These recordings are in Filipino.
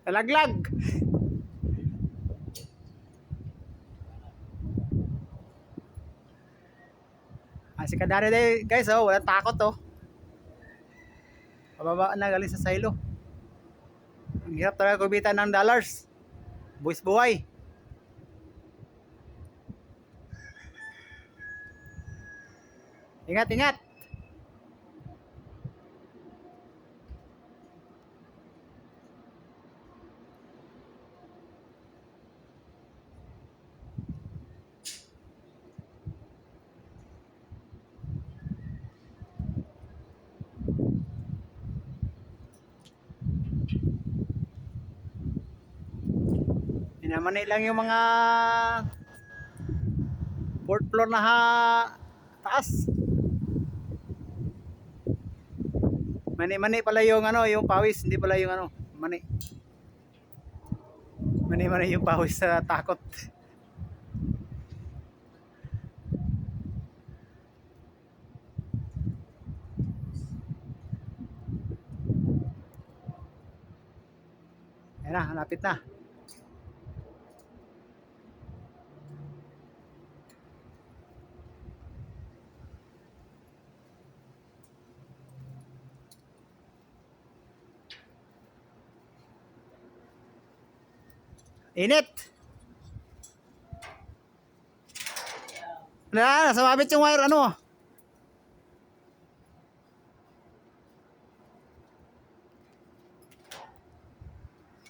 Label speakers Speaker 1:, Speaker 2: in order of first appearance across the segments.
Speaker 1: Nalaglag. Si Kadari day guys, oh, walang takot oh. Pababa na galing sa silo. Ang hirap talaga kumita ng dollars. Buwis buhay. Ingat, ingat. Minamani lang yung mga fourth floor na taas. Mani-mani pala yung ano, yung pawis, hindi pala yung ano, mani. Mani-mani yung pawis sa takot. Ayan na, lapit na. Init. Na, sumabit yung wire ano.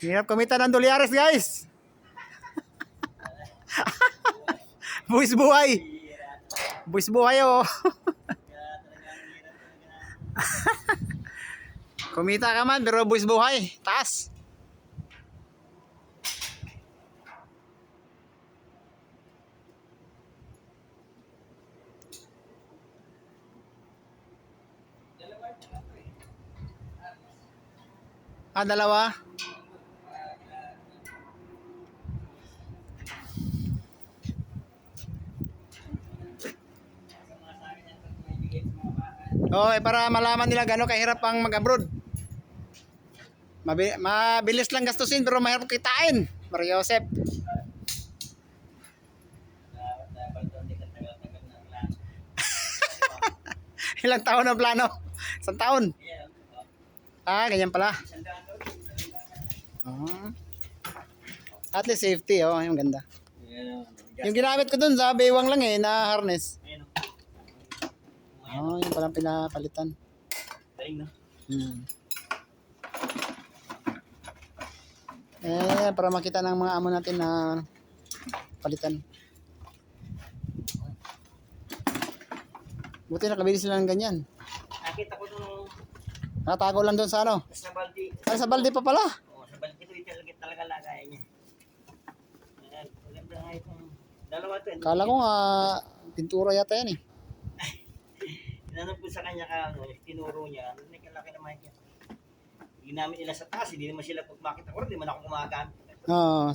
Speaker 1: Hirap kumita ng dolyares, guys. Buwis buhay. Buwis buhay oh. Kumita ka man, pero buwis buhay. Taas. Dalawa. Para malaman nila gano'ng kahirap ang mag-abroad. Mabilis lang gastusin pero mahirap kitain. Mario Joseph. Ilang taon ang plano? Isang taon? Ganyan pala. At least safety, yung ganda. Yung ginamit ko dun sa baywang lang na harness. Yun palang pinapalitan. Para makita ng mga amo natin na palitan. Buti nakabili sila ng ganyan.
Speaker 2: Nakita ko nung
Speaker 1: Natago lang doon sa ano?
Speaker 2: sa baldi.
Speaker 1: Sa baldi pa pala.
Speaker 2: Oo, sa baldi ko talaga lagay niya. Maganda nga itong dalawa to.
Speaker 1: Kala ko nga pintura yata yan eh.
Speaker 2: Tinanong ko sa kanya tinuro niya, ano na kalaki naman yan. Ginamit nila sa taas, hindi naman sila pag makita ko, hindi man ako gumagamit.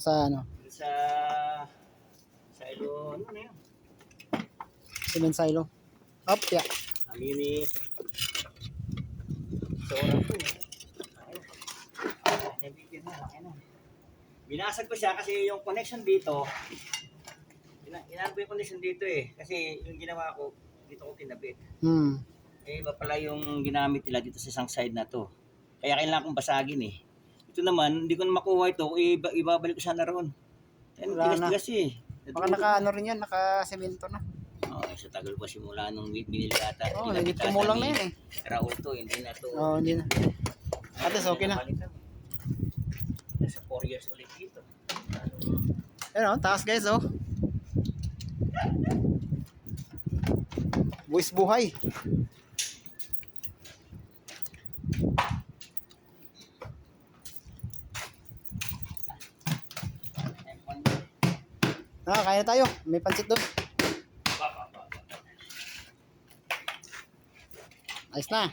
Speaker 1: Sa ano?
Speaker 2: Sa ilo, ano na yun?
Speaker 1: Cement silo. Up, yeah.
Speaker 2: Amini. So, oras po. Nabigyan na, laki na. Binasag ko siya kasi yung connection dito, inaan ko yung connection dito kasi yung ginawa ko, dito ko kinabit. Iba pala yung ginamit nila dito sa isang side na to. Kaya kailangan kong basagin Ito naman, hindi ko na makuha ito, ibabalik ko sana roon. Tigas-tigas
Speaker 1: Baka naka-ano rin yan, naka-semento na.
Speaker 2: Sa tagal pa simula nung binili ata.
Speaker 1: Nandito mo lang na yan
Speaker 2: Raul to, hindi na to.
Speaker 1: Hindi na. At least okay na.
Speaker 2: Nasa 4 years ulit dito.
Speaker 1: Taas guys Buwis buhay. Kaya tayo. May pansit doon. Ayos na.